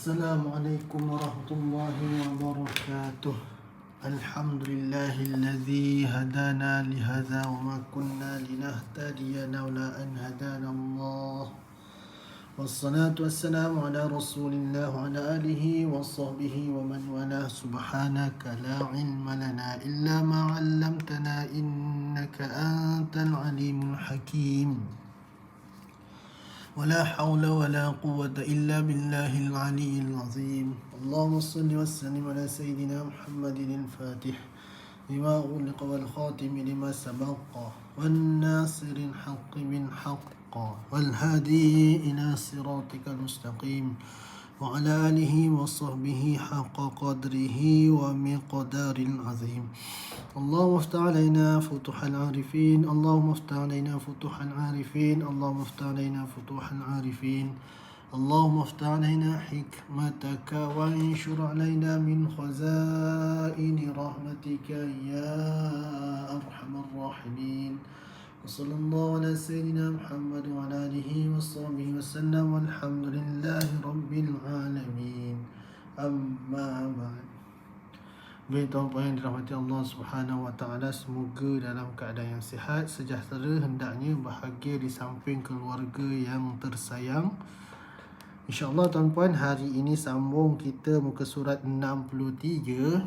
Assalamualaikum warahmatullahi wabarakatuh. Alhamdulillahilladzi hadana lihadza wa ma kunna linahtadiya laula an hadana Allah. Wassalatu wassalamu ala Rasulillah wa ala alihi wa sahbihi wa man wala. Subhanaka la ilma lana illa ma 'allamtana innaka antal alimul hakim. ولا حول ولا قوة إلا بالله العلي العظيم. اللهم صل وسلم على سيدنا محمد الفاتح لما أغلق والخاتم لما سبق والناصر الحق بالحق والهادي إلى صراطك المستقيم وعلى آله وصحبه حق قدره ومقدار العظيم. اللهم افتح علينا فتوح العارفين، اللهم افتح علينا فتوح العارفين، اللهم افتح علينا فتوح العارفين، اللهم افتح علينا حكمتك وانشر علينا من خزائن رحمتك يا أرحم الراحمين. وصلى الله على سيدنا محمد وعلى آله وصحبه وسلم والحمد لله رب العالمين. أما بعد. Baik tuan-tuan yang dirahmati Allah Subhanahu wa taala, semoga dalam keadaan yang sihat, sejahtera, hendaknya bahagia di samping keluarga yang tersayang. InsyaAllah tuan-tuan, hari ini sambung kita muka surat 63.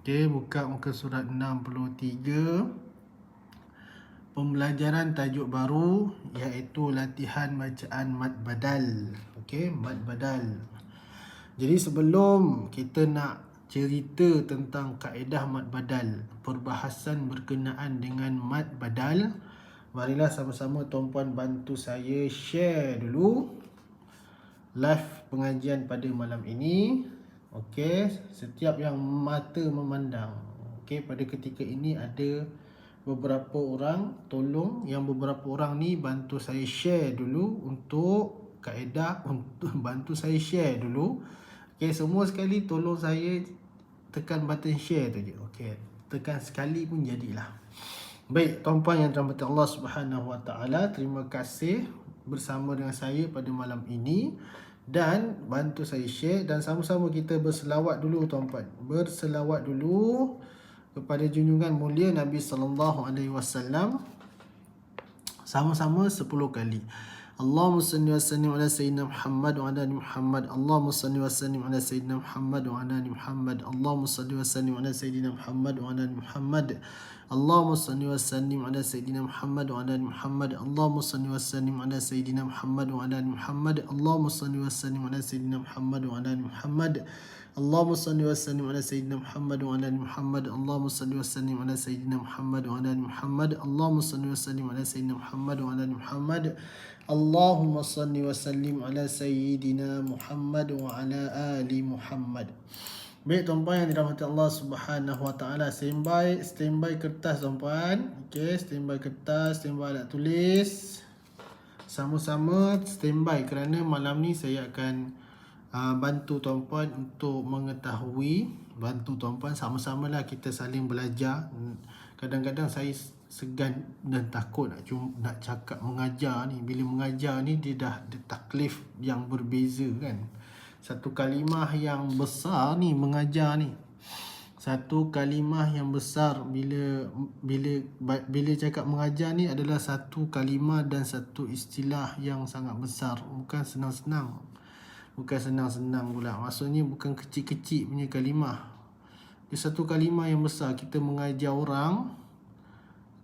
Okey, buka muka surat 63. Pembelajaran tajuk baru iaitu latihan bacaan mad badal. Okey, mad badal. Jadi sebelum kita nak cerita tentang kaedah mad badal, perbahasan berkenaan dengan mad badal, marilah sama-sama tuan-puan bantu saya share dulu live pengajian pada malam ini. Okey, setiap yang mata memandang. Okey, pada ketika ini ada beberapa orang, tolong yang beberapa orang ni bantu saya share dulu untuk kaedah, untuk bantu saya share dulu. Okey, semua sekali tolong saya tekan button share tu je. Okey, tekan sekali pun jadilah. Baik, tuan-puan yang dirahmati Allah Subhanahu wa taala, terima kasih bersama dengan saya pada malam ini dan bantu saya share dan sama-sama kita berselawat dulu tuan-puan. Berselawat dulu kepada junjungan mulia Nabi sallallahu alaihi wasallam. Sama-sama 10 kali. Allahumma salli wa sallim ala sayyidina Muhammad wa ala ali Muhammad. Allahumma salli wa sallim ala sayyidina Muhammad wa ala ali Muhammad. Allahumma salli wa sallim ala sayyidina Muhammad wa ala ali Muhammad. Allahumma salli wa sallim ala sayyidina Muhammad wa ala ali Muhammad. Allahumma salli wa sallim ala sayyidina Muhammad wa ala ali Muhammad. Allahumma salli wa sallim ala sayyidina Muhammad wa ala ali Muhammad. Allahumma salli wa sallim ala sayyidina Muhammad wa ala ali Muhammad. Allahumma salli wa sallim ala sayyidina Muhammad wa ala ali Muhammad. Allahumma salli wa sallim ala sayyidina Muhammad wa ala ali Muhammad. Allahumma salli wa sallim ala sayyidina Muhammad wa ala ali Muhammad. Baik tuan-puan yang dirahmati Allah Subhanahu wa taala, standby kertas tuan-puan. Okey, standby kertas, standby alat tulis. Sama-sama standby kerana malam ni saya akan bantu tuan-puan untuk mengetahui, bantu tuan-puan sama-samalah kita saling belajar. Kadang-kadang saya segan dan takut nak cakap mengajar ni. Bila mengajar ni dia dah ada taklif yang berbeza kan. Satu kalimah yang besar ni mengajar ni. Satu kalimah yang besar bila cakap mengajar ni adalah satu kalimah dan satu istilah yang sangat besar. Bukan senang-senang. Bukan senang-senang pula. Maksudnya bukan kecil-kecil punya kalimah. Dia satu kalimah yang besar. Kita mengajar orang.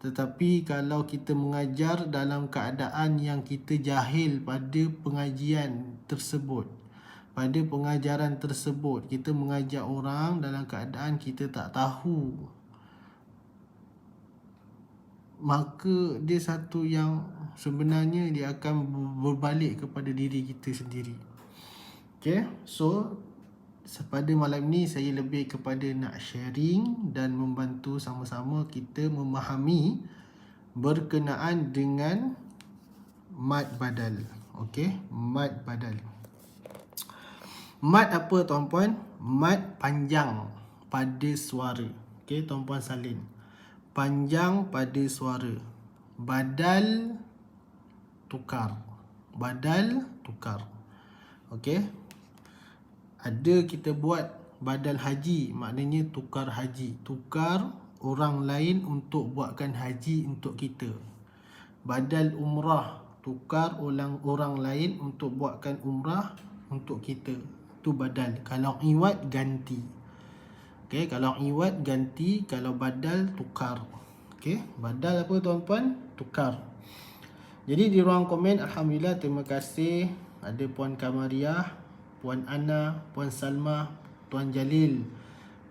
Tetapi kalau kita mengajar dalam keadaan yang kita jahil pada pengajian tersebut, pada pengajaran tersebut, kita mengajar orang dalam keadaan kita tak tahu, maka dia satu yang sebenarnya dia akan berbalik kepada diri kita sendiri. Okay, so pada malam ni saya lebih kepada nak sharing dan membantu sama-sama kita memahami berkenaan dengan mad badal. Okey, mad badal. Mad apa tuan-puan? Mad panjang pada suara. Okey, tuan-puan salin. Panjang pada suara. Badal tukar. Badal tukar. Okey. Ada kita buat badal haji, maknanya tukar haji. Tukar orang lain untuk buatkan haji untuk kita. Badal umrah, tukar orang lain untuk buatkan umrah untuk kita. Itu badal. Kalau iwad, ganti. Okey, kalau iwad ganti, kalau badal tukar. Okey, badal apa tuan-puan? Tukar. Jadi di ruang komen, alhamdulillah, terima kasih ada Puan Kamariah, Puan Ana, Puan Salma, Tuan Jalil,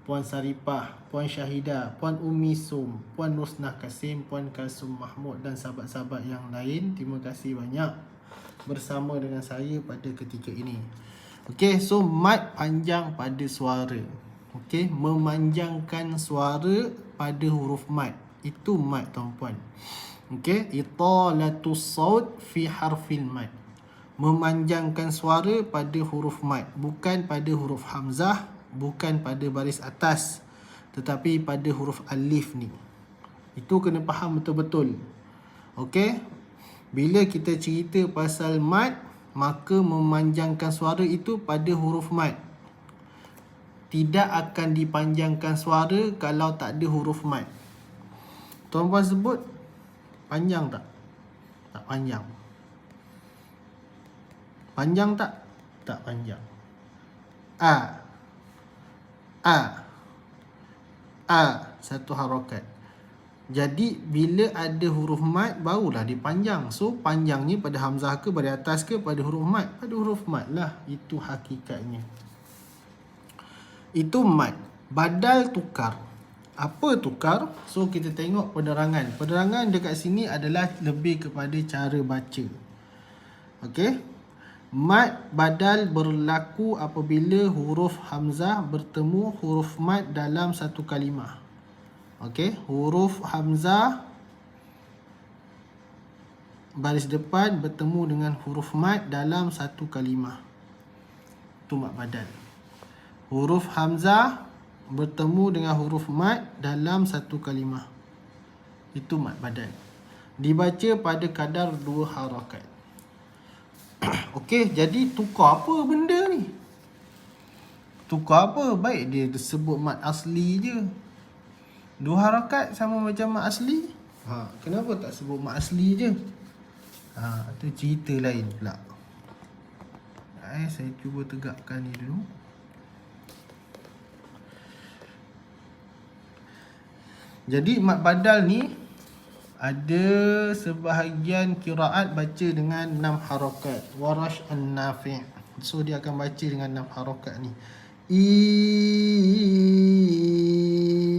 Puan Saripah, Puan Syahida, Puan Umi Sum, Puan Rusnah Kasim, Puan Kasum Mahmud dan sahabat-sahabat yang lain. Terima kasih banyak bersama dengan saya pada ketika ini. Okey, so mad panjang pada suara. Okey, memanjangkan suara pada huruf mad. Itu mad tuan-puan. Okey, italatus saut fi harfil mad. Memanjangkan suara pada huruf mad, bukan pada huruf hamzah, bukan pada baris atas, tetapi pada huruf alif ni. Itu kena faham betul-betul. Okey, bila kita cerita pasal mad, maka memanjangkan suara itu pada huruf mad. Tidak akan dipanjangkan suara kalau tak ada huruf mad. Tuan-puan sebut panjang tak? Tak panjang. Panjang tak? Tak panjang. A. Satu harakat. Jadi bila ada huruf mad barulah dipanjang. So panjangnya pada hamzah ke, pada atas ke, pada huruf mad? Pada huruf mad lah. Itu hakikatnya. Itu mad. Badal tukar. Apa tukar? So kita tengok penerangan. Penerangan dekat sini adalah lebih kepada cara baca. Okey. Mad badal berlaku apabila huruf hamzah bertemu huruf mad dalam satu kalimah. Okey, huruf hamzah baris depan bertemu dengan huruf mad dalam satu kalimah. Itu mad badal. Huruf hamzah bertemu dengan huruf mad dalam satu kalimah. Itu mad badal. Dibaca pada kadar 2 harakat. Okey, jadi tukar apa benda ni? Tukar apa? Baik dia disebut mad asli je. 2 harakat sama macam mad asli. Kenapa tak sebut mad asli je? Itu cerita lain pula. Saya cuba tegakkan ni dulu. Jadi mad badal ni ada sebahagian qiraat baca dengan 6 harakat. Warash an-Nafi'. So dia akan baca dengan 6 harakat ni.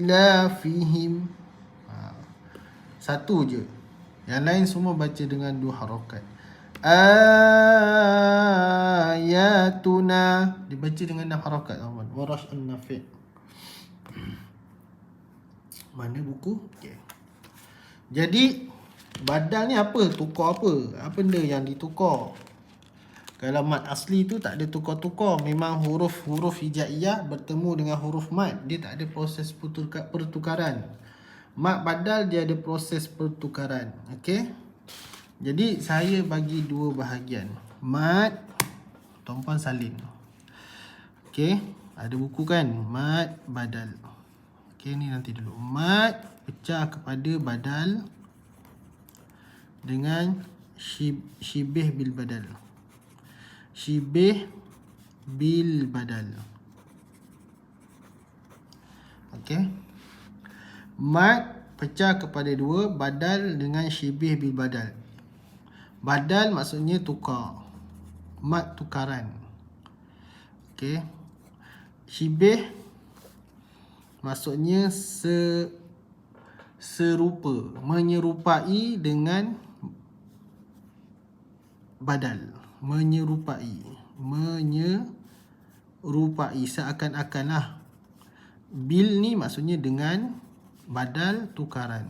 Ilafihim. Satu je. Yang lain semua baca dengan 2 harakat. Ayatuna. Dibaca dengan 6 harakat. Warash an-Nafi'. Mana buku? Okay. Jadi badal ni apa? Tukar apa? Apa benda yang ditukar? Kalau mad asli tu tak ada tukar-tukar. Memang huruf-huruf hijaiyah bertemu dengan huruf mad. Dia tak ada proses pertukaran. Mad badal dia ada proses pertukaran. Okey. Jadi saya bagi 2 bahagian. Mad, tuan-puan salin. Okey. Ada buku kan? Mad badal. Okey, ni nanti dulu. Mad pecah kepada badal dengan syibih bil badal. Syibih bil badal. Okey. Mad pecah kepada 2, badal dengan syibih bil badal. Badal maksudnya tukar. Mad tukaran. Okey. Syibih maksudnya serupa, menyerupai dengan badal. Menyerupai seakan-akan lah. Bil ni maksudnya dengan, badal tukaran.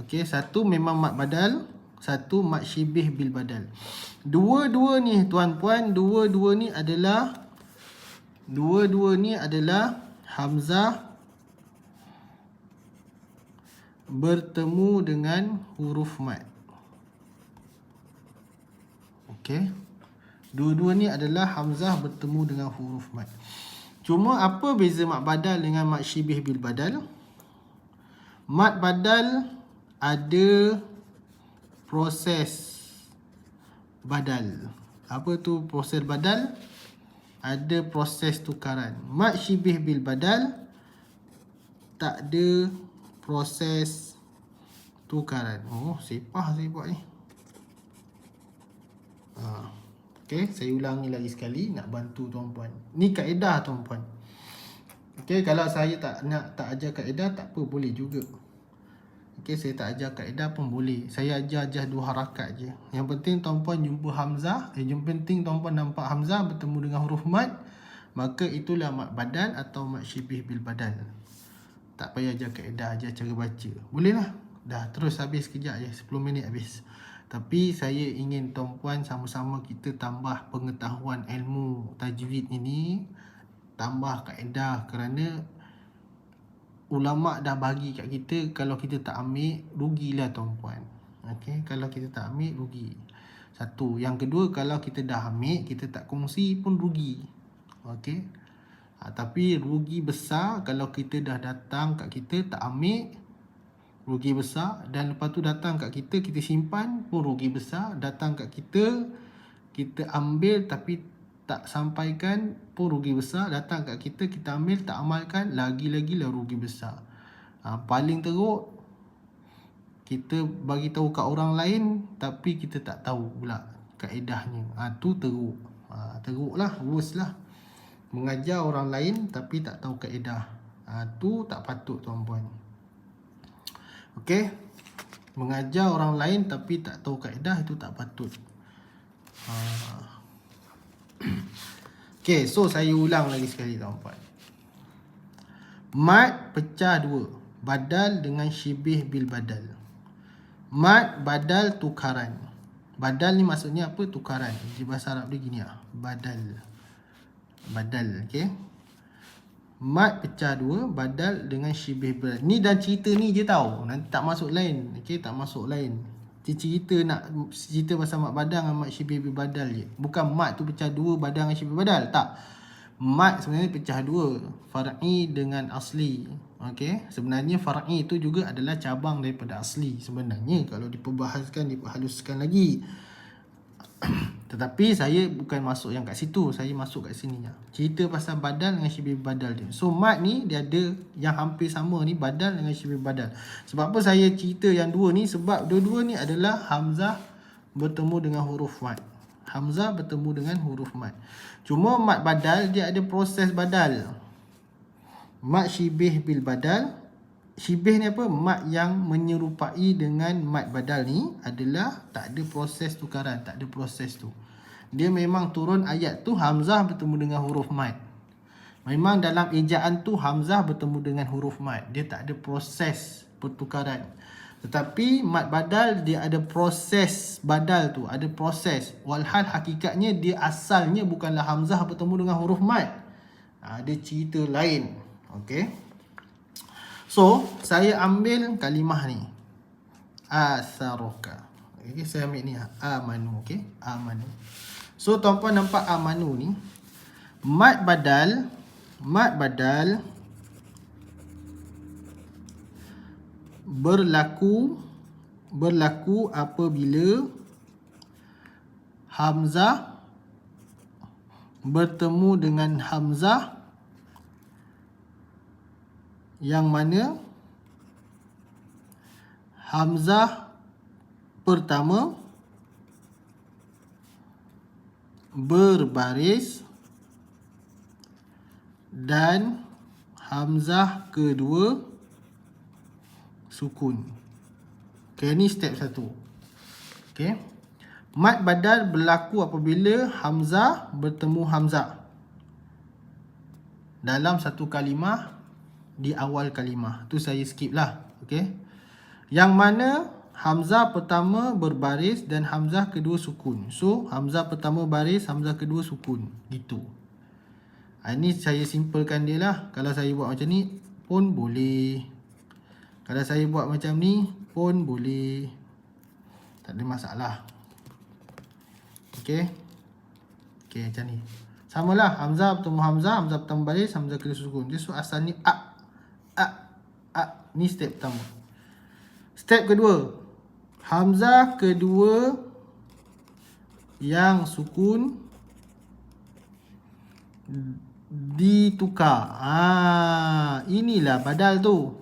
Okey, satu memang mad badal, satu mad syibih bil badal. Dua-dua ni tuan-puan, dua-dua ni adalah hamzah bertemu dengan huruf mad. Okey. Dua-dua ni adalah hamzah bertemu dengan huruf mad. Cuma apa beza mad badal dengan mad syibih bil badal? Mad badal ada proses badal. Apa tu proses badal? Ada proses tukaran. Mad syibih bil badal tak ada proses tukaran. Oh, sepah saya buat ni. Okey, saya ulangi lagi sekali nak bantu tuan-puan. Ni kaedah tuan-puan. Okey, kalau saya tak ajar kaedah tak apa, boleh juga. Okey, saya tak ajar kaedah pun boleh. Saya ajar dua harakat je. Yang penting tuan-puan jumpa hamzah, yang penting tuan-puan nampak hamzah bertemu dengan huruf mad, maka itulah mad badal atau mad syibih bil badal. Tak payah ajar kaedah, ajar cara baca. Boleh lah. Dah, terus habis kejap je, 10 minit habis. Tapi saya ingin tuan-puan sama-sama kita tambah pengetahuan ilmu tajwid ini, tambah kaedah, kerana ulama' dah bagi kat kita, kalau kita tak ambil, rugilah tuan-puan. Okey, kalau kita tak ambil, rugi. Satu. Yang kedua, kalau kita dah ambil, kita tak kongsi pun rugi. Okey. Tapi rugi besar kalau kita dah datang kat kita tak ambil, rugi besar. Dan lepas tu datang kat kita, kita simpan pun rugi besar. Datang kat kita, kita ambil tapi tak sampaikan pun rugi besar. Datang kat kita, kita ambil tak amalkan, lagi-lagi lah rugi besar. Paling teruk, kita bagi tahu kat orang lain tapi kita tak tahu pula kaedahnya. Tu teruk. Teruk lah, worst lah. Mengajar orang lain tapi tak tahu kaedah. Tu tak patut tuan-puan. Okey. Mengajar orang lain tapi tak tahu kaedah, itu tak patut. Okey, so saya ulang lagi sekali tuan-puan. Mad pecah dua, badal dengan syibih bil badal. Mad badal tukaran. Badal ni maksudnya apa? Tukaran. Di bahasa Arab dia gini lah. Badal, okey. Mad pecah dua, badal dengan syibih badal. Ni dah cerita ni je tau. Nanti tak masuk lain. Okey, tak masuk lain. Cerita pasal mad badal dengan mad syibih badal je. Bukan mad tu pecah dua, badal dengan syibih badal. Tak. Mad sebenarnya pecah dua. Far'i dengan asli. Okey. Sebenarnya far'i itu juga adalah cabang daripada asli. Sebenarnya kalau diperhaluskan lagi. Tetapi saya bukan masuk yang kat situ, saya masuk kat sini je. Cerita pasal badal dengan syibih badal dia. So mad ni dia ada yang hampir sama ni, badal dengan syibih badal. Sebab apa saya cerita yang dua ni? Sebab dua-dua ni adalah hamzah bertemu dengan huruf mad. Hamzah bertemu dengan huruf mad. Cuma mad badal dia ada proses badal. Mad syibih bil badal. Syibih ni apa? Mad yang menyerupai dengan mad badal ni adalah tak ada proses tukaran, tak ada proses tu. Dia memang turun ayat tu hamzah bertemu dengan huruf mad. Memang dalam ejaan tu hamzah bertemu dengan huruf mad. Dia tak ada proses pertukaran. Tetapi mad badal dia ada proses badal tu, ada proses. Walhal hakikatnya dia asalnya bukanlah hamzah bertemu dengan huruf mad. Ada cerita lain. Okey. So, saya ambil kalimah ni. Asaroka. Okay, saya ambil ni. Amanu. Okay. Amanu. So, tuan-puan nampak amanu ni. Mad badal. Berlaku apabila hamzah bertemu dengan hamzah yang mana hamzah pertama berbaris dan hamzah kedua sukun. Okay, ni step 1. Okay. Mad badal berlaku apabila hamzah bertemu hamzah dalam satu kalimah di awal kalimah. Tu saya skip lah. Okay. Yang mana hamzah pertama berbaris dan hamzah kedua sukun. So, hamzah pertama baris, hamzah kedua sukun. Gitu. Ini saya simpelkan dia lah. Kalau saya buat macam ni pun boleh. Kalau saya buat macam ni pun boleh. Tak ada masalah. Okay. Okey, macam ni. Samalah, hamzah bertemu hamzah, hamzah bertemu baris, hamzah kedua sukun. Dia asal ni a. Ni step pertama. Step kedua, hamzah kedua yang sukun ditukar. Inilah badal tu.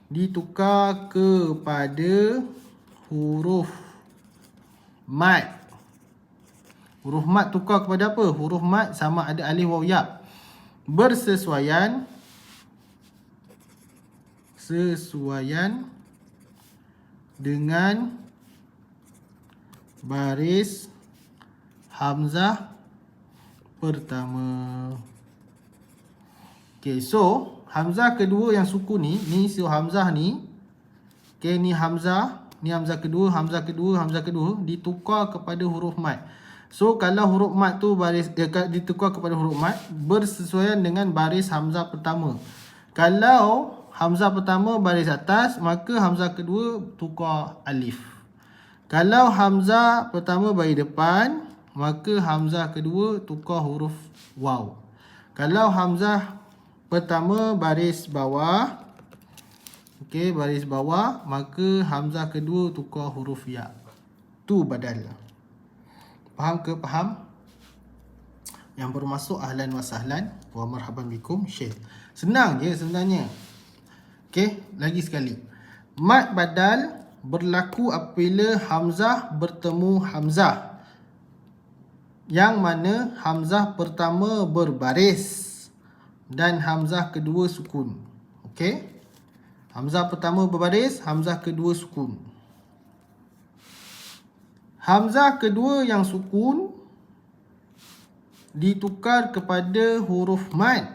Ditukar kepada huruf mat. Huruf mat tukar kepada apa? Huruf mat sama ada alif, waw, ya. Bersesuaian dengan baris hamzah pertama. Okay, so hamzah kedua yang sukun ni so hamzah ni. Okay, ni hamzah kedua, hamzah kedua ditukar kepada huruf mat. So kalau huruf mat tu baris ditukar kepada huruf mat bersesuaian dengan baris hamzah pertama. Kalau hamzah pertama baris atas, maka hamzah kedua tukar alif. Kalau hamzah pertama baris depan, maka hamzah kedua tukar huruf waw. Kalau hamzah pertama baris bawah, okey, baris bawah, maka hamzah kedua tukar huruf ya. Tu badal. Faham ke? Faham? Yang baru masuk, ahlan wa sahlan wa marhaban bikum. Share. Senang je sebenarnya. Okey, lagi sekali. Mad badal berlaku apabila hamzah bertemu hamzah, yang mana hamzah pertama berbaris dan hamzah kedua sukun. Okey? Hamzah pertama berbaris, hamzah kedua sukun. Hamzah kedua yang sukun ditukar kepada huruf mad,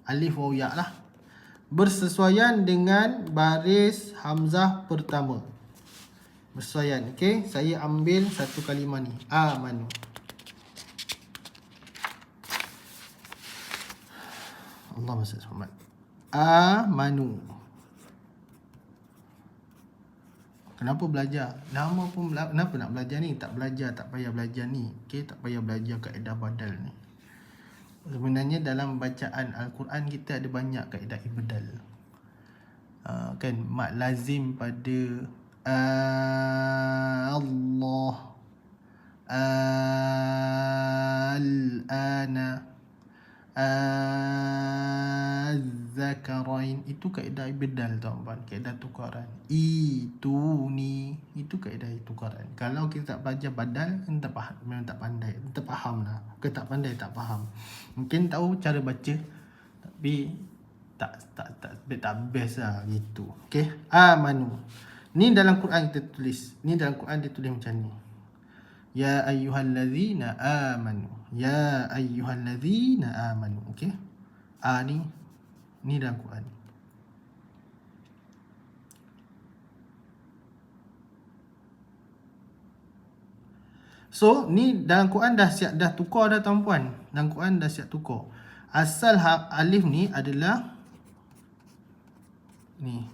alif, waw, ya lah, bersesuaian dengan baris hamzah pertama. Bersesuaian. Okey, saya ambil satu kalimah ni, amanu. Allahumma salli ala Muhammad. Amanu. Kenapa belajar? Nama pun kenapa nak belajar ni? Tak belajar, tak payah belajar ni. Okey, tak payah belajar kaedah badal ni. Sebenarnya dalam bacaan Al-Quran kita ada banyak kaedah ibdal. Kan mat lazim pada Allah, al-ana, az-zakarain. Itu kaedah ibdal tuan-tuan, kaedah tukaran. Itu ni, itu kaedah tukaran. Kalau kita tak belajar badal, kita tak faham, memang tak pandai, tak faham lah. Ke tak pandai, tak faham. Mungkin tahu cara baca, tapi tak best lah gitu. Okey, amanu. Ni dalam Quran kita tulis. Ni dalam Quran dia tulis macam ni. Ya ayyuhallazina amanu. Ya ayyuhallazina amanu. Okey. Ni dalam Quran. So, ni dalam Quran dah siap dah tukar dah tuan-puan. Dalam Quran dah siap tukar. Asal alif ni adalah ni.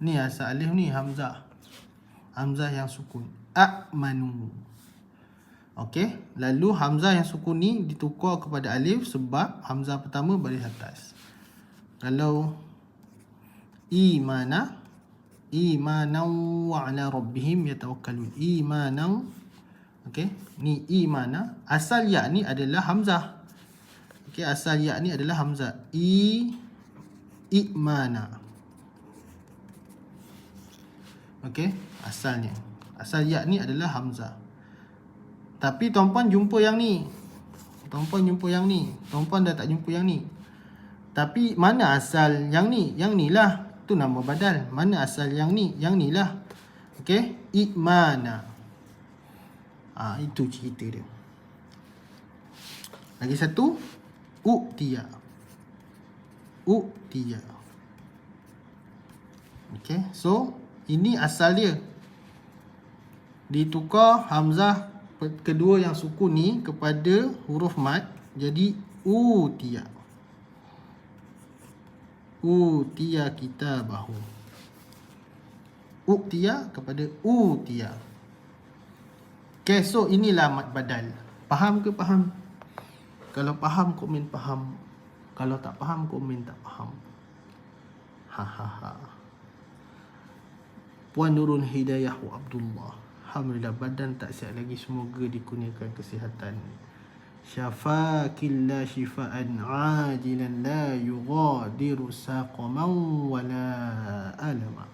Ni asal alif ni hamzah. Hamzah yang sukun. Amanu. Okey, lalu hamzah yang sukun ni ditukar kepada alif sebab hamzah pertama baris atas. Kalau imanan wa ala rabbihim yatawakkalun. Imanan. Okey, ni imana. Asal ya ni adalah hamzah. Okey, asal ya ni adalah hamzah. Imana. Okey, asalnya. Asal ya ni adalah hamzah. Tapi tuan-puan jumpa yang ni. Tuan-puan jumpa yang ni. Tuan-puan dah tak jumpa yang ni. Tapi mana asal yang ni? Yang ni lah. Tu nama badal. Mana asal yang ni? Yang ni lah. Okey, imana. Itu cerita dia. Lagi satu, u'tiya. U'tiya. Okey, so ini asal dia. Ditukar hamzah kedua yang sukun ni kepada huruf mat, jadi utiya. Utiya kitabahu. Utiya kepada utiya. Okay, so inilah mat badal. Faham ke faham? Kalau faham, komen faham. Kalau tak faham, komen tak faham. Puan Nurul Hidayah wa Abdullah. Alhamdulillah, badan tak sihat lagi. Semoga dikurniakan kesihatan. Syafakillah shifaan ajilan la yughadiru saqaman wala alama.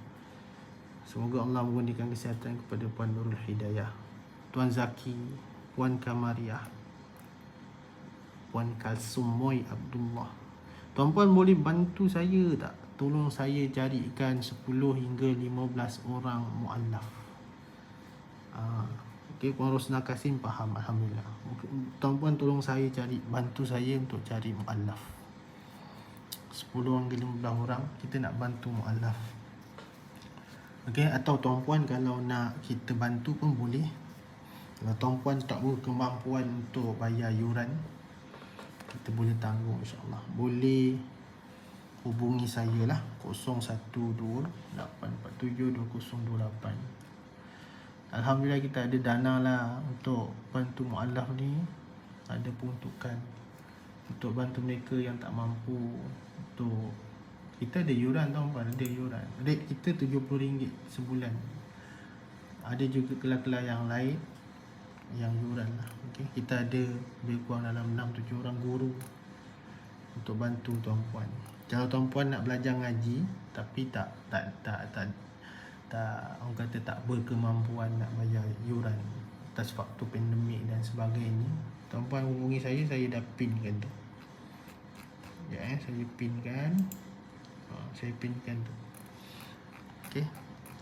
Semoga Allah mengurniakan kesihatan kepada Puan Nurul Hidayah, Tuan Zaki, Puan Kamariah, Puan Kalsumoy Abdullah. Tuan-puan boleh bantu saya tak? Tolong saya carikan 10 hingga 15 orang mu'allaf. Okey, Puan Rosna Kasim faham, Alhamdulillah. Tuan-puan tolong saya bantu saya untuk cari mu'allaf. 10 hingga 15 orang, kita nak bantu mu'allaf. Okey, atau tuan-puan kalau nak kita bantu pun boleh. Kalau tuan-puan tak berkemampuan untuk bayar yuran, kita boleh tanggung, insyaAllah. Boleh hubungi saya lah, 012-847-2028. Alhamdulillah kita ada dana lah untuk bantu mu'allaf ni. Ada peruntukan untuk bantu mereka yang tak mampu. Untuk kita ada yuran, tuan-puan, ada yuran. Rate kita RM70 sebulan. Ada juga kelas-kelas yang lain yang yuran lah. Okay? Kita ada lebih kurang dalam 6-7 orang guru untuk bantu tuan-puan. Kalau tuan-puan nak belajar ngaji tapi tak orang kata tak berkemampuan nak bayar yuran atas faktor pandemik dan sebagainya, tuan-puan hubungi saya dah pinkan tu. Ya, saya pinkan. Saya pinkan tu. Okey.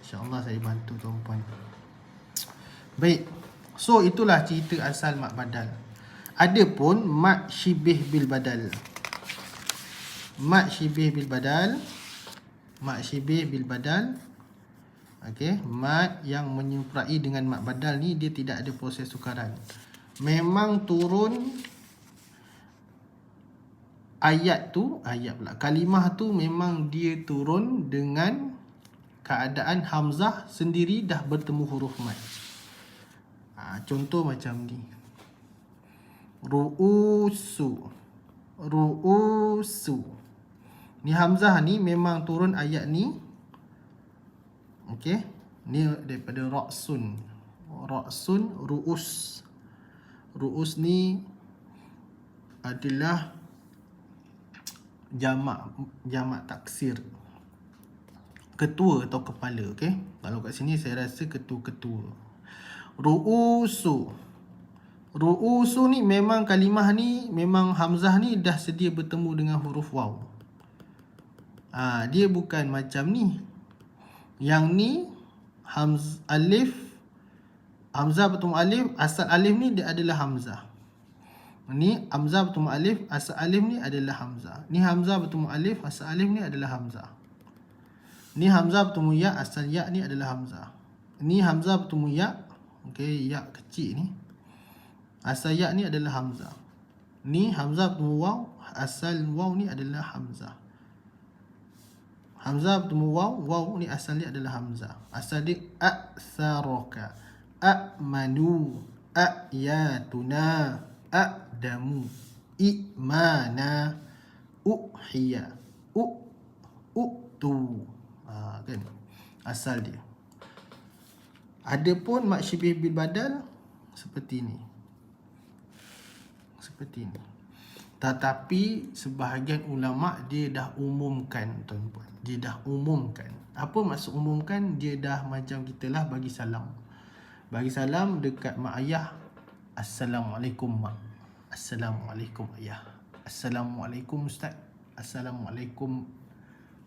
InsyaAllah saya bantu tuan-puan. Baik. So itulah cerita asal mat badal. Adapun mat syibih bil badal. Mat syibih bil badal. Okey, mat yang menyemprai dengan mat badal ni dia tidak ada proses tukaran. Memang turun kalimah tu memang dia turun dengan keadaan hamzah sendiri dah bertemu huruf mat. Contoh macam ni. Ru'usu. Ni hamzah ni memang turun ayat ni. Okey. Ni daripada ra'sun. Ru'us. Ru'us ni adalah jamak taksir. Ketua atau kepala, okey. Kalau kat sini saya rasa ketua-ketua. Ru'usu ni memang kalimah ni, memang hamzah ni dah sedia bertemu dengan huruf waw. Dia bukan macam ni. Yang ni hamzah bertemu alif, asal alif ni dia adalah hamzah. Ni hamzah bertemu alif, asal alif ni adalah hamzah. Ni hamzah bertemu alif, asal alif ni adalah hamzah. Ni hamzah bertemu ya, asal ya ni adalah hamzah. Ni hamzah bertemu ya, okey, ya kecil ni, asal ya ni adalah hamzah. Ni hamzah bertemu waw, asal waw ni adalah hamzah. Hamzah bertemu waw ni asal dia adalah hamzah. Asal dia a'tharaka, a'manu, a'yatuna, a'damu, i'mana, uhiya, u'tu. Kan? Asal dia. Adapun mat syibih bil badal seperti ni. Tetapi sebahagian ulama dia dah umumkan, tuan-puan. Dia dah umumkan. Apa maksud umumkan? Dia dah macam kita lah bagi salam. Bagi salam dekat mak ayah. Assalamualaikum mak. Assalamualaikum ayah. Assalamualaikum ustaz. Assalamualaikum.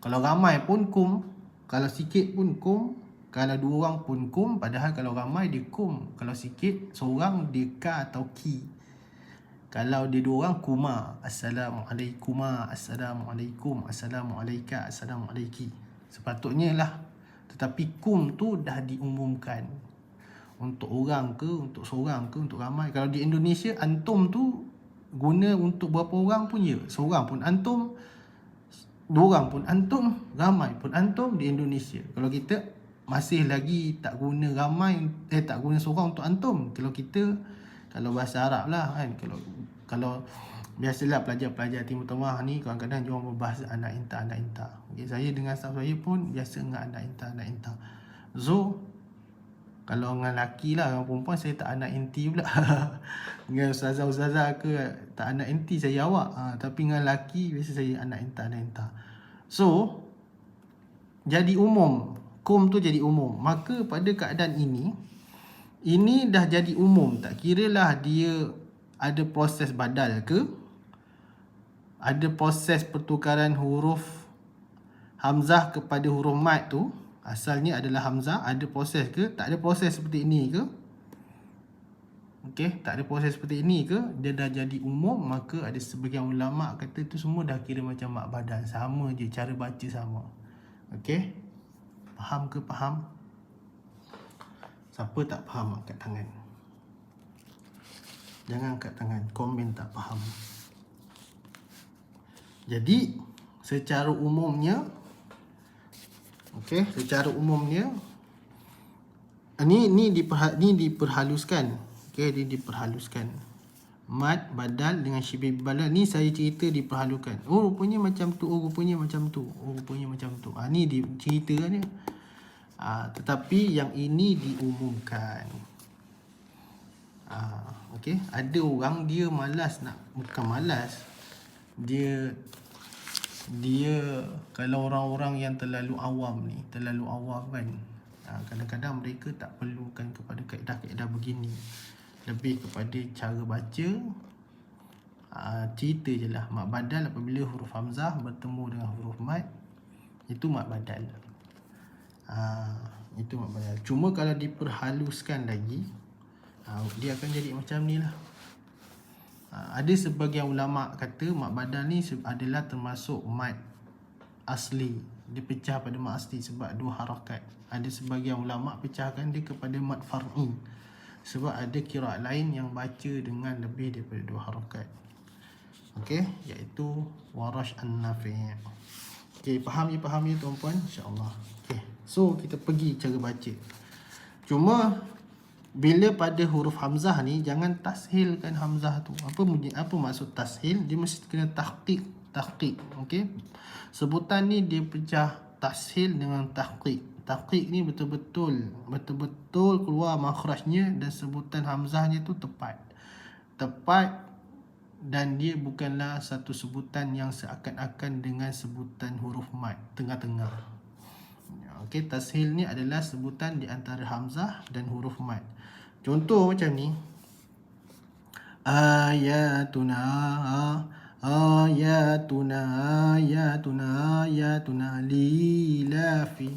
Kalau ramai pun kum. Kalau sikit pun kum. Kalau dua orang pun kum. Padahal kalau ramai dia kum. Kalau sikit seorang dia ka atau ki. Kalau dia dua orang, kuma. Assalamualaikuma, assalamualaikum, assalamualaika, assalamualaiki. Sepatutnya lah. Tetapi kum tu dah diumumkan. Untuk orang ke, untuk seorang ke, untuk ramai. Kalau di Indonesia, antum tu guna untuk berapa orang pun ya. Seorang pun antum, dua orang pun antum, ramai pun antum di Indonesia. Kalau kita, masih lagi tak guna ramai, tak guna seorang untuk antum. Kalau bahasa Arab lah kan, kalau biasalah pelajar-pelajar Timur Tengah ni kadang-kadang dia orang berbahasa anak inta. Okay, saya dengan staff saya pun biasa dengan anak inta. So kalau dengan lelaki lah, dengan perempuan saya tak anak inti pula. Dengan ustazah ke tak anak inti, saya awak. Tapi dengan lelaki biasa saya anak inta. So jadi umum, kum tu jadi umum. Maka pada keadaan ini dah jadi umum. Tak kiralah dia ada proses badal ke, ada proses pertukaran huruf hamzah kepada huruf mad tu, asalnya adalah hamzah, ada proses ke, tak ada proses seperti ini ke, okey, tak ada proses seperti ini ke, dia dah jadi umum. Maka ada sebagian ulama kata itu semua dah kira macam mak badal, sama je, cara baca sama. Okey, faham ke? Faham? Siapa tak faham angkat tangan. Jangan angkat tangan, komen tak faham. Jadi secara umumnya, okey, secara umumnya ni diperhaluskan. Okey, dia diperhaluskan. Mad, badal dengan syibih badal ni saya cerita diperhaluskan. Oh rupanya macam tu, oh rupanya macam tu, oh rupanya macam tu. Ni di cerita dia. Tetapi yang ini diumumkan. Okey, ada orang dia malas nak, bukan malas. Dia kalau orang-orang yang terlalu awam kan, kadang-kadang mereka tak perlukan kepada kaedah-kaedah begini. Lebih kepada cara baca, cerita je lah. Mak badal apabila huruf hamzah bertemu dengan huruf mad, itu mak badal. Itu mak badal. Cuma kalau diperhaluskan lagi, dia akan jadi macam ni lah. Ada sebagian ulama kata mak badal ni adalah termasuk mad asli. Dia pecah pada mad asli sebab 2 harakat. Ada sebagian ulama pecahkan dia kepada mad far'i, sebab ada qiraat lain yang baca dengan lebih daripada 2 harakat. Okey, iaitu Warash an-Nafi'. Okey, faham ya tuan-puan, insya-Allah. Okey, so kita pergi cara baca. Cuma bila pada huruf hamzah ni, jangan tashilkan hamzah tu. Apa maksud tashil? Dia mesti kena tahqiq. Okey, sebutan ni dia pecah tashil dengan tahqiq. Tahqiq ni betul-betul keluar makhrajnya dan sebutan hamzahnya tu tepat, dan dia bukanlah satu sebutan yang seakan-akan dengan sebutan huruf mad tengah-tengah. Okey, tashil ni adalah sebutan di antara hamzah dan huruf mad. Contoh macam ni, ayatuna lilafi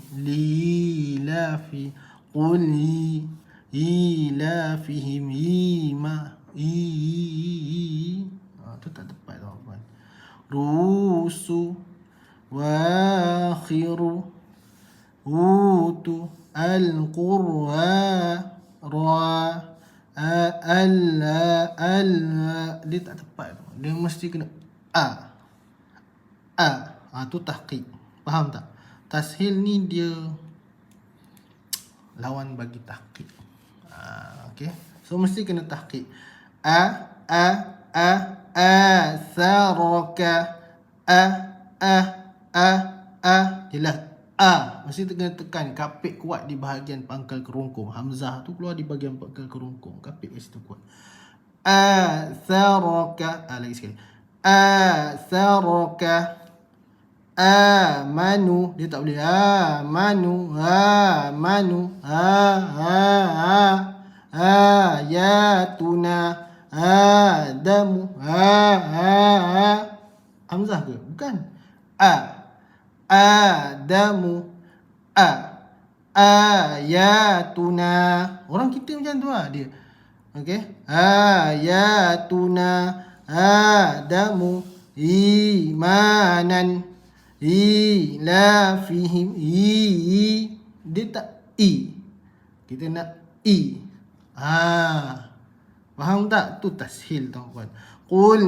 qul ilafihim tu tak tepat tuan-tuan. Rusu wakhiru utu al-qur'a dia tak tepat. Dia mesti kena tu tahqiq. Faham tak? Tashil ni dia lawan bagi tahqiq. Okey, so mesti kena tahqiq. Saraka jelas. Mesti kena tekan kapit kuat di bahagian pangkal kerongkong. Hamzah tu keluar di bahagian pangkal kerongkong, kapit kat situ kuat. Saraka, lagi sekali. Saraka amanu, dia tak boleh amanu ayatuna adamu hamzah ke? Bukan. Adamu ayatuna. Orang kita macam tu lah dia. Okey, ayatuna adamu imanan ilafihim dia tak kita nak faham tak? Tu tashil tuan-tuan. Qul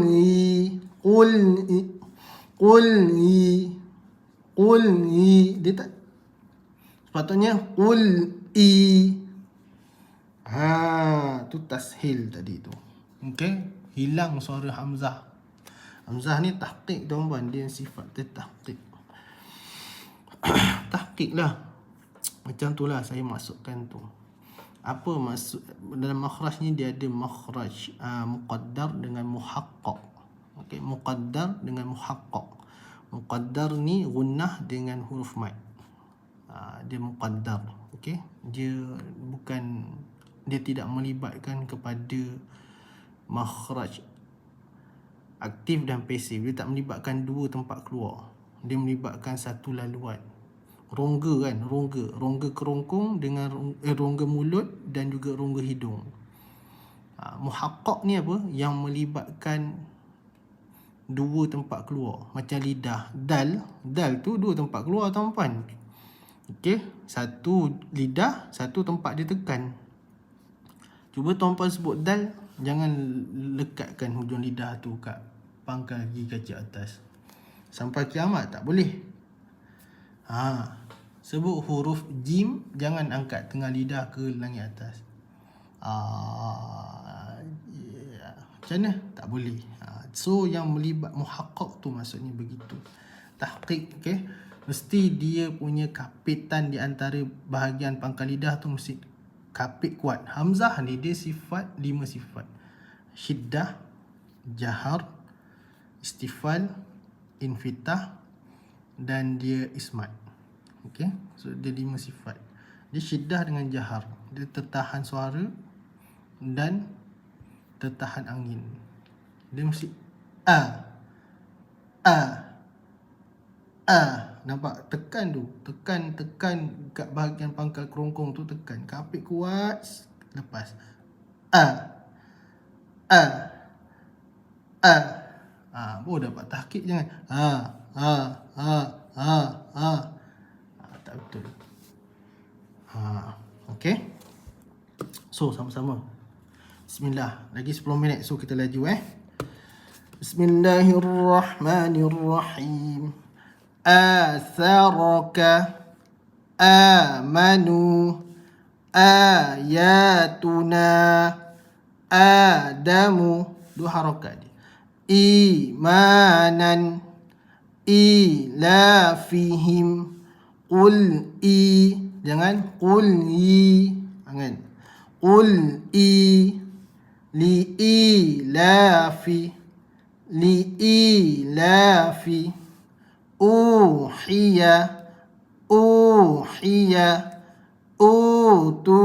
dia tak. Sepatutnya qul i. Tu tashil tadi tu. Okey, hilang suara hamzah. Hamzah ni tahqiq tuan-tuan, dia sifat dia tahqiq. Tahqiq lah. Macam tu lah saya masukkan tu. Apa maksud dalam makhraj ni? Dia ada makhraj muqaddar dengan muhaqqaq. Okey, muqaddar dengan muhaqqaq. Muqaddar ni gunnah dengan huruf mad. Dia muqaddar. Okey, dia tidak melibatkan kepada makhraj aktif dan pasif. Dia tak melibatkan dua tempat keluar. Dia melibatkan satu laluan. Rongga kan, rongga kerongkong dengan rongga mulut dan juga rongga hidung. Muhaqqaq ni apa? Yang melibatkan dua tempat keluar. Macam lidah, dal tu dua tempat keluar tuan-tuan. Okey, satu lidah, satu tempat dia tekan. Cuba tuan-tuan sebut dal, jangan lekatkan hujung lidah tu kat pangkal gigi kaki atas. Sampai kiamat tak boleh. Sebut huruf jim, jangan angkat tengah lidah ke langit atas. Macam mana? Tak boleh. So yang melibat muhaqqaq tu maksudnya begitu. Tahqiq, okey. Mesti dia punya kapitan di antara bahagian pangkal lidah tu mesti kapit kuat. Hamzah ni dia sifat 5 sifat. Syiddah, jahar, istifal, infitah dan dia ismat. Okey, so dia 5 sifat. Dia syiddah dengan jahar, dia tertahan suara dan tertahan angin. Dia mesti nampak? Tekan tu, tekan kat bahagian pangkal kerongkong tu, tekan kapit kuat, lepas baru dapat tahqiq. Jangan tak betul. Okey, so sama-sama. Bismillah, lagi 10 minit, so kita laju. Bismillahirrahmanirrahim. Atharaka, amanu, ayatuna, adamu. Dua harakat dia. Imanan, ilafihim, qul i. Jangan qul i. Jangan qul i. Li ilafi, li ilafi. Uhiya, uhiya, utu,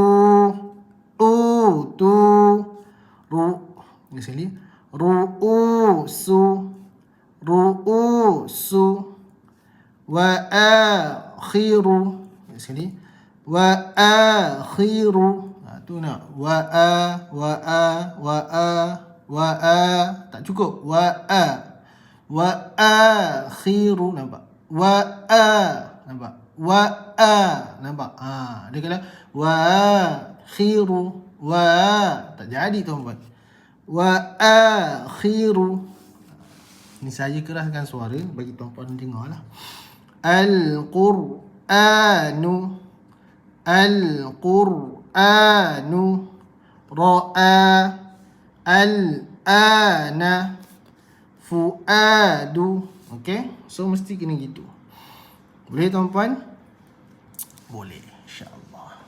utu. Di sini ru'usu, ru'usu. Wa akhiru. Di sini wa akhiru. Tu nak wa tak cukup. Wa akhiru, nampak? Nampak? Nampak? Dia kata wa akhiru. Tak jadi tuan-tuan. Wa akhiru. Ni saya keraskan suara bagi tuan-tuan dengar lah. Al-Qur'anu, Al-Qur'anu, ra'a, al-ana, fuadu. Okey, so mesti kena gitu. Boleh tuan-tuan? Boleh, insya-Allah.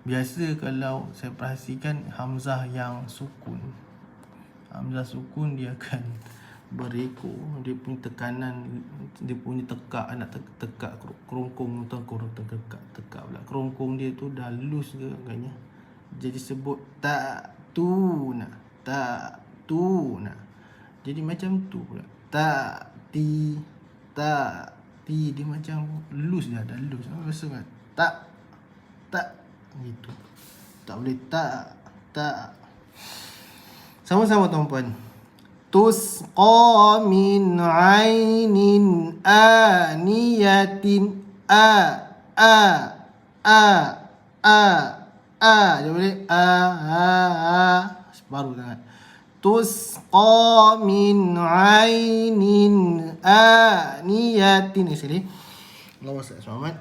Biasa kalau saya perhatikan hamzah yang sukun, hamzah sukun dia akan berekor. Dia punya tekanan, dia punya tekak, nak tekak kerongkong tu, tekak pula. Kerongkong dia tu dah loose ke agaknya. Jadi sebut tak tuna, tak tuna. Jadi macam tu pula. Tak ti, dia macam loose dah loose. Rasa kan? Tak gitu. Tak boleh tak. Sama-sama tuan-puan. Tusqa min ainin aniyatin. Dia boleh baru sangat. Tusqa min ainin aniyatin. Di sini Allahumma salli Muhammad.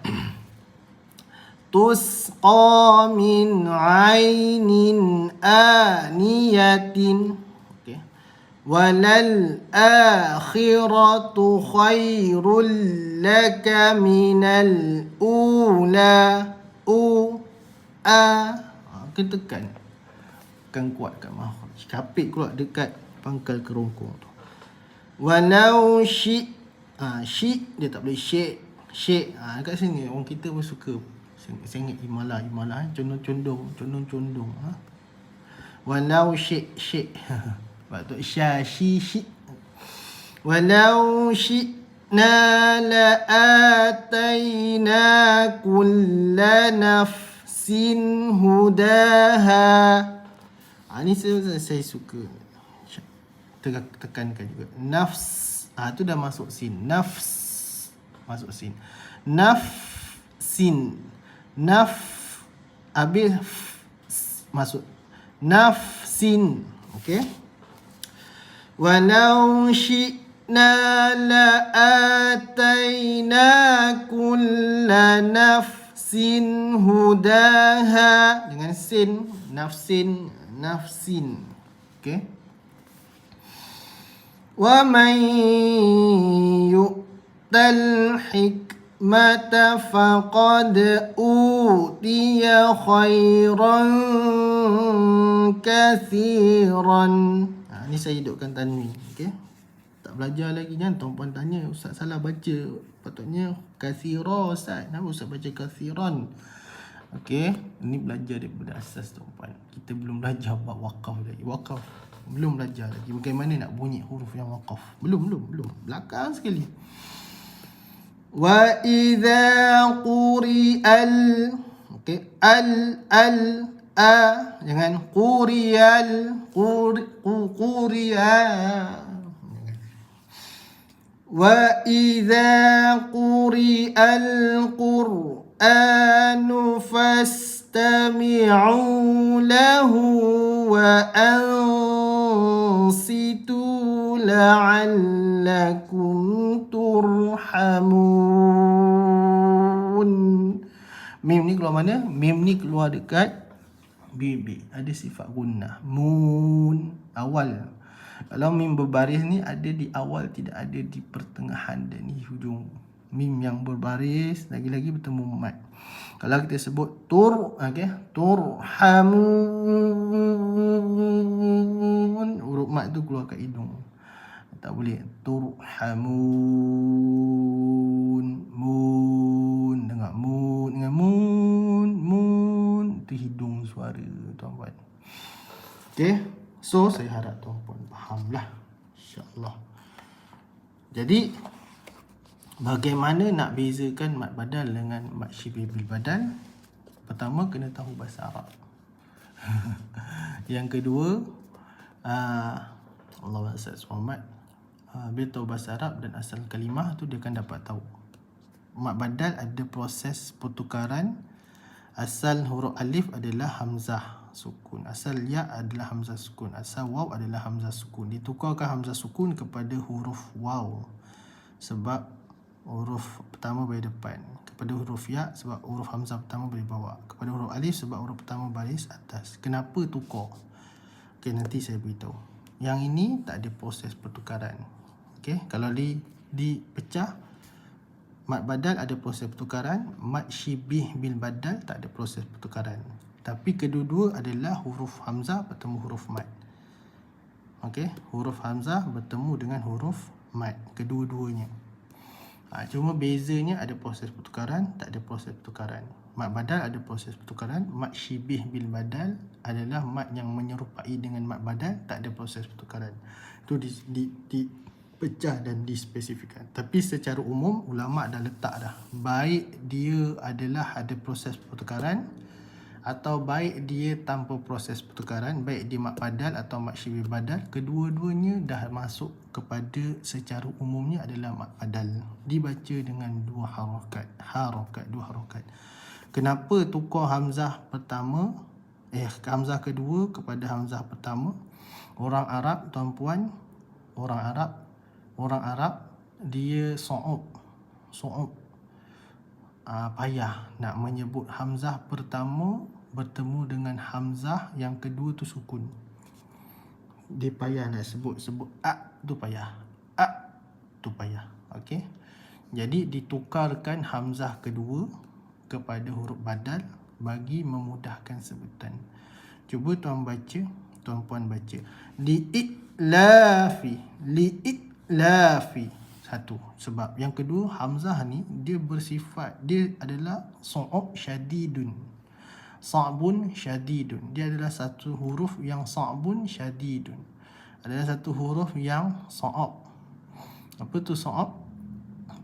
tusqa min ainin aniyatin. Okey. Walal akhiratu khairul laka minal ula. Kena tekan kuat kat mahfuz. Kapit keluar dekat pangkal kerongkong tu. Walau syik dia tak boleh syik. Kat sini orang kita pun suka sengit imalah condong. Walau syik. Sebab tu syik. Walau syi'na la atayna kulla nafsin hudaha. Ni saya suka tekankan juga. Nafs. Tu dah masuk sin. Nafs. Masuk sin. Nafsin. Habis masuk. Nafsin. Okey. Walau syi'na la atayna kulla nafsin hudaha. Dengan sin. Nafsin. Okey. Wa man yu'tal hikmata faqad utiya khairan kathiran. Ni saya hidupkan tanwin. Okey. Tak belajar lagi kan, tuan-puan tanya, ustaz salah baca. Patutnya kathira ustaz. Kenapa ustaz baca kathiran? Okey, ini belajar daripada asas tuan-puan. Kita belum belajar bab waqaf lagi. Waqaf belum belajar lagi. Bagaimana nak bunyi huruf yang waqaf. Belum. Belakang sekali. Wa idza quri'al. Okey, jangan quri'al. Wa idza quri'al Qur'anu fastami'u lahu wa ansitu la'allakum turhamun. Mim ni keluar mana? Mim ni keluar dekat bibir. Ada sifat gunnah. Mun. Awal. Kalau mim berbaris ni ada di awal, tidak ada di pertengahan dan di hujung. Mim yang berbaris lagi-lagi bertemu mat. Kalau kita sebut turhamun, huruf mat tu keluar kat hidung. Tak boleh. Turhamun. Mun. Dengar mun dengan mun. Itu hidung suara tuan-puan. Okey. So saya harap tuan-puan fahamlah, insya-Allah. Jadi bagaimana nak bezakan mad badal dengan mad syibih bil badal? Pertama, kena tahu bahasa Arab. Yang kedua, Allah Ustaz Muhammad, bila tahu bahasa Arab dan asal kalimah tu, dia akan dapat tahu. Mad badal ada proses pertukaran. Asal huruf alif adalah hamzah sukun. Asal ya adalah hamzah sukun. Asal waw adalah hamzah sukun. Ditukarkan hamzah sukun kepada huruf waw sebab huruf pertama baris depan. Kepada huruf ya sebab huruf hamzah pertama baris bawah. Kepada huruf alif sebab huruf pertama baris atas. Kenapa tukar? Okey, nanti saya beritahu. Yang ini tak ada proses pertukaran. Okey, kalau dipecah, mad badal ada proses pertukaran, mad syibih bil badal tak ada proses pertukaran. Tapi kedua-dua adalah huruf hamzah bertemu huruf mad. Okey, huruf hamzah bertemu dengan huruf mad, kedua-duanya. Cuma bezanya ada proses pertukaran, tak ada proses pertukaran. Mad badal ada proses pertukaran, mad syibih bil badal adalah mad yang menyerupai dengan mad badal, tak ada proses pertukaran. Itu dipecah dan dispesifikkan. Tapi secara umum ulama dah letak dah, baik dia adalah ada proses pertukaran atau baik dia tanpa proses pertukaran, baik dia mad badal atau mad syibih badal, kedua-duanya dah masuk kepada secara umumnya adalah mad badal. Dibaca dengan dua harakat. Kenapa tukar hamzah pertama, hamzah kedua kepada hamzah pertama? Orang Arab tuan-puan, orang Arab dia su'ub. payah nak menyebut hamzah pertama bertemu dengan hamzah yang kedua tu sukun. Dia payah nak sebut tu payah. Tu payah. Okey. Jadi ditukarkan hamzah kedua kepada huruf badal bagi memudahkan sebutan. Cuba tuan-puan baca. Li'itlafi. Satu. Sebab yang kedua, hamzah ni dia bersifat, dia adalah Sa'bun syadidun. Dia adalah satu huruf yang sa'bun syadidun. Adalah satu huruf yang sa'ab. Apa tu sa'ab?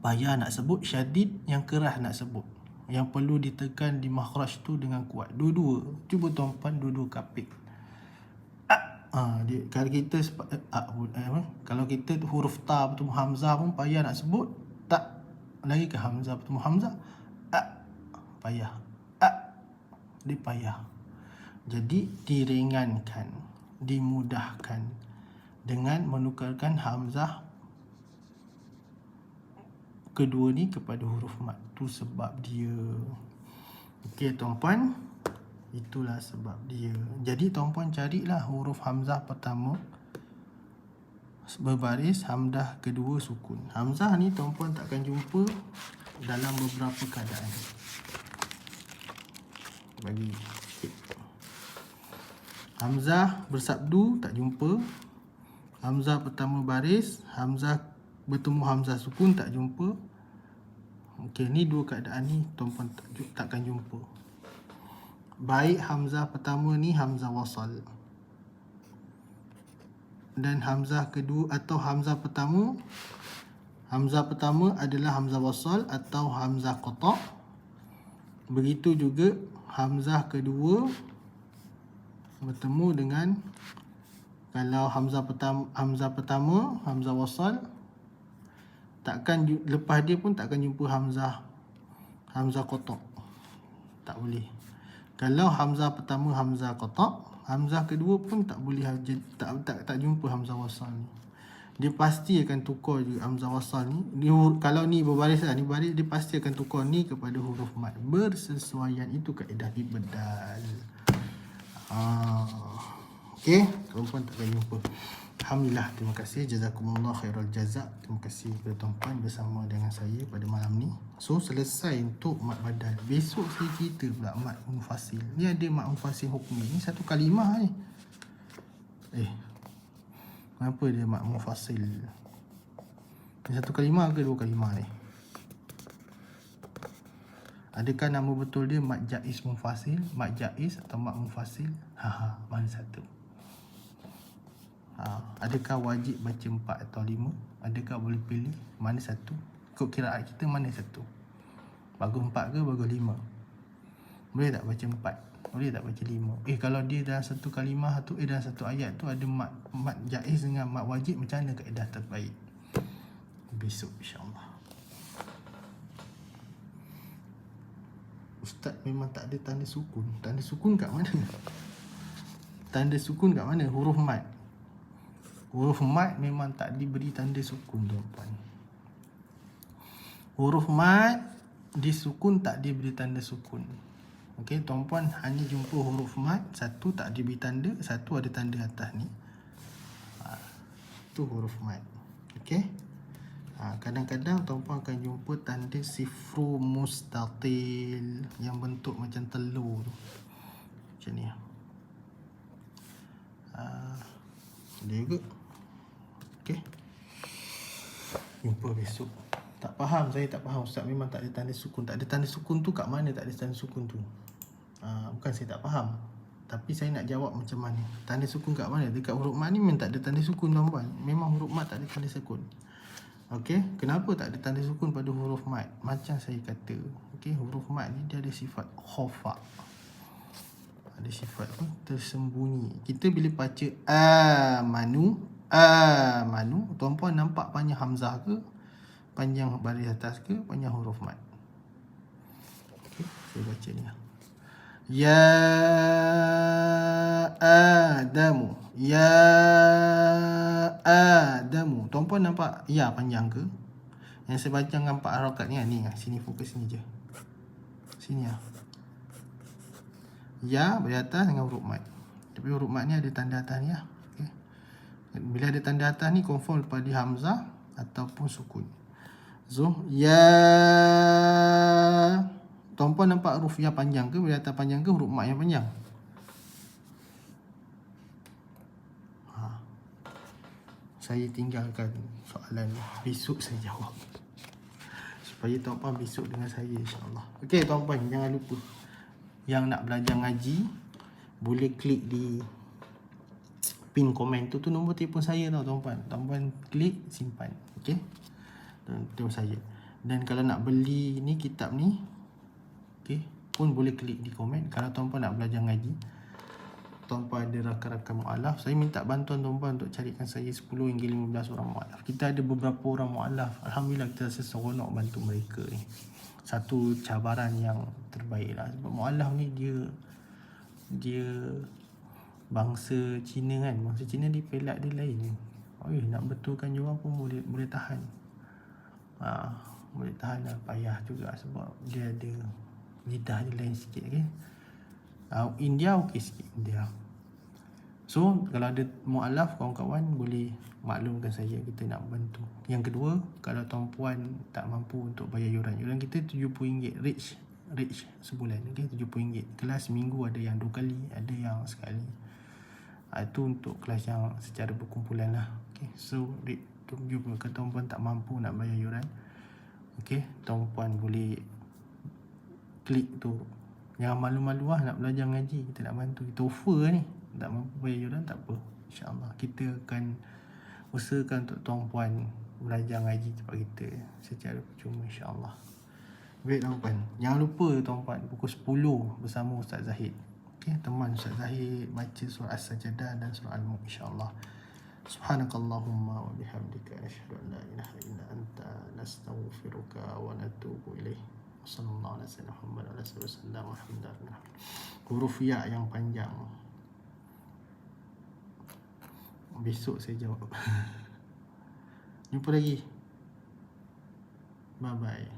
Payah nak sebut, syadid yang keras nak sebut. Yang perlu ditekan di makhraj tu dengan kuat. Dua-dua. Cuba tuan-puan dua-dua kapit. Dia, kalau kita kalau kita huruf ta bertemu hamzah pun payah nak sebut. Tak lagi ke hamzah bertemu hamzah. Payah. Dia payah. Jadi diringankan, dimudahkan dengan menukarkan hamzah kedua ni kepada huruf mat. Tu sebab dia. Okey tuan-puan, itulah sebab dia. Jadi tuan-puan carilah huruf hamzah pertama berbaris, hamzah kedua sukun. Hamzah ni tuan-puan takkan jumpa dalam beberapa keadaan. Bagi hamzah bersabdu tak jumpa. Hamzah pertama baris, hamzah bertemu hamzah sukun tak jumpa. Okey, ni dua keadaan ni tuan-puan takkan jumpa. Baik hamzah pertama ni hamzah wasal, dan hamzah kedua atau hamzah pertama adalah hamzah wasal atau hamzah qata'. Begitu juga hamzah kedua bertemu dengan, kalau hamzah pertama hamzah wasal, takkan lepas dia pun takkan jumpa hamzah qata'. Tak boleh. Kalau hamzah pertama hamzah qata', hamzah kedua pun tak boleh, tak jumpa hamzah wasal ni. Dia pasti akan tukar juga hamzah wasal ni. Kalau ni berbaris lah, ni baris, dia pasti akan tukar ni kepada huruf mat. Bersesuaian, itu kaedah ibdal. Okey, tuan-puan takkan jumpa. Alhamdulillah, terima kasih. Jazakumullah khairul jazak. Terima kasih kepada tuan-puan bersama dengan saya pada malam ni. So, selesai untuk mat badal. Besok saya cerita pula mat munfasil. Ni ada mat munfasil hukmi. Ni satu kalimah ni. Kenapa dia mat munfasil? Ni satu kalimah ke dua kalimah ni? Adakah nama betul dia mat jaiz munfasil, mat jaiz atau mat munfasil? Mana satu? Adakah wajib baca 4 atau 5? Adakah boleh pilih? Mana satu? Ikut kiraat kita mana satu? Bagus 4 ke bagus 5? Boleh tak baca 4? Boleh tak baca 5? Kalau dia dalam satu kalimah tu, dalam satu ayat tu ada mat jaiz dengan mat wajib, macam mana kaedah terbaik? Besok insyaAllah. Ustaz memang tak ada tanda sukun. Tanda sukun kat mana? Tanda sukun kat mana? Huruf mat. Huruf mat memang tak diberi tanda sukun, tuan-puan. Huruf mat disukun tak diberi tanda sukun. Okey, tuan-puan hanya jumpa huruf mat, satu tak diberi tanda, satu ada tanda atas ni. Tu huruf mat. Okey. Kadang-kadang tuan-puan akan jumpa tanda sifru mustatil yang bentuk macam telur tu. Macam ni. Ada juga. Okey. Jumpa besok. Tak faham, saya tak faham. Ustaz memang tak ada tanda sukun. Tak ada tanda sukun tu kat mana tak ada tanda sukun tu? Bukan saya tak faham, tapi saya nak jawab macam mana. Tanda sukun kat mana? Dekat huruf mat ni memang tak ada tanda sukun, tuan-puan. Memang huruf mat tak ada tanda sukun. Okey, kenapa tak ada tanda sukun pada huruf mat? Macam saya kata, okey, huruf mat ni dia ada sifat khafa. Ada sifat apa? Tersembunyi. Kita bila baca amanu, tuan-puan nampak panjang hamzah ke? Panjang baris atas ke? Panjang huruf mat? Okey, saya baca ni. Ya Adamu. Ya Adamu. Tuan-puan nampak ya panjang ke? Yang saya baca dengan 4 harakat ni. Ni sini, fokus sini je. Sini lah. Ya bagi atas dengan huruf mat. Tapi huruf mat ni ada tanda atas ni lah. Okay. Bila ada tanda atas ni confirm lepas di hamzah ataupun sukun. So ya. Tuan-puan nampak huruf ya panjang ke? Bila atas panjang ke huruf mat yang panjang? Saya tinggalkan soalan besok saya jawab, supaya tuan-puan besok dengan saya insya-Allah. Okey tuan-puan, jangan lupa yang nak belajar ngaji boleh klik di pin komen tu nombor telefon saya tau tuan-puan. Tuan-puan klik simpan. Okey. Telefon saya. Dan kalau nak beli ni kitab ni, okey, pun boleh klik di komen. Kalau tuan-puan nak belajar ngaji, tuan-puan ada rakan-rakan mu'alaf, saya minta bantuan tuan-puan untuk carikan saya 10 hingga 15 orang mu'alaf. Kita ada beberapa orang mu'alaf. Alhamdulillah kita rasa seronok bantu mereka ni. Satu cabaran yang terbaik lah. Sebab mu'alaf ni dia bangsa Cina kan. Bangsa Cina dia pelat dia lain. Nak betulkan dia orang pun boleh tahan. Boleh tahan lah, payah juga sebab dia ada lidah dia lain sikit kan. India okey sikit India. So kalau ada mu'alaf kawan-kawan boleh maklumkan saya, kita nak bantu. Yang kedua, kalau tuan-puan tak mampu untuk bayar yuran kita RM70 rate sebulan, okey, RM70. Kelas minggu ada yang 2 kali, ada yang sekali. Itu untuk kelas yang secara berkumpulan lah. Okay. So rate RM70. Kalau tuan-puan tak mampu nak bayar yuran, okey, tuan-puan boleh klik tu. Jangan malu-malu lah nak belajar ngaji, kita nak bantu, kita offer ni. Tak mampu bayar yuran tak apa, InsyaAllah kita akan usahakan untuk tuan-puan belajar ngaji tempat kita secara percuma insyaAllah. Baik tuan-puan, jangan lupa tuan-puan pukul 10 bersama Ustaz Zahid. Okay, teman Ustaz Zahid baca surah As-Sajdah dan surah Al-Mulk insyaAllah. Subhanakallahumma wa bihamdika asyhadu an la ilaha illa anta nastaghfiruka wa natubu ilaih. Sallallahu alaihi wasallam. Huruf ya yang panjang. Besok saya jawab. Jumpa lagi. Bye bye.